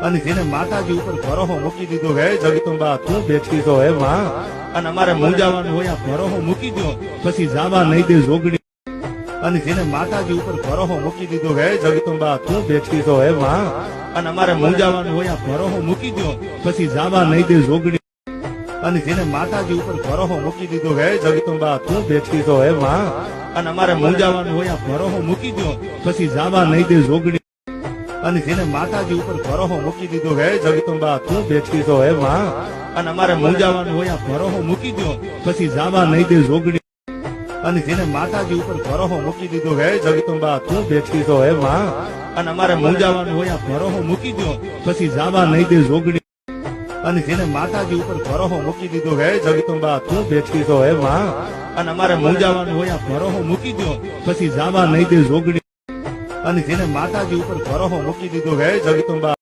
અને જેને માતાજી ઉપર ભરોહો મૂકી દીધો હે જગદંબા તું બેઠી તો હે માં અને અમારે મૂંઝાવાનું હોય આ ભરોહો મૂકી દો પછી જાવા નહીં દે જોગણી અને જેને માતાજી ઉપર ભરોહો મૂકી દીધો હે જગદંબા તું બેઠી તો હે માં અને અમારે મૂંઝાવાનું હોય આ ભરોહો મૂકી દો પછી જાવા નહીં દે જોગણી અને જેને માતાજી ઉપર ભરોહો મૂકી દીધો હે જગદંબા તું બેઠી તો હે માં અને અમારે મૂંઝાવાનું હોય આ ભરોહો મૂકી દો પછી જાવા નહીં દે જોગણી અને જેને માતાજી ઉપર ભરોહો મૂકી દીધો હે જગદંબા તું બેઠી તો હે માં અને અમારે મૂંઝાવાનું હોય આ ભરોહો મૂકી દો પછી જાવા નહીં દે જોગણી અને જેને માતાજી ઉપર ભરોહો મૂકી દીધો હે જગદંબા તું બેઠી તો હે માં અને અમારે મૂંઝાવાનું હોય આ ભરોહો મૂકી દો પછી જાવા નહીં દે જોગણી અને જેને માતાજી ઉપર ભરોહો મૂકી દીધો હે જગદંબા તું બેઠી તો હે માં અને અમારે મૂંઝાવાનું હોય આ ભરોહો મૂકી દો પછી જાવા નહીં દે જોગણી અને જેને માતાજી ઉપર ભરોહો મૂકી દીધો હે જગદંબા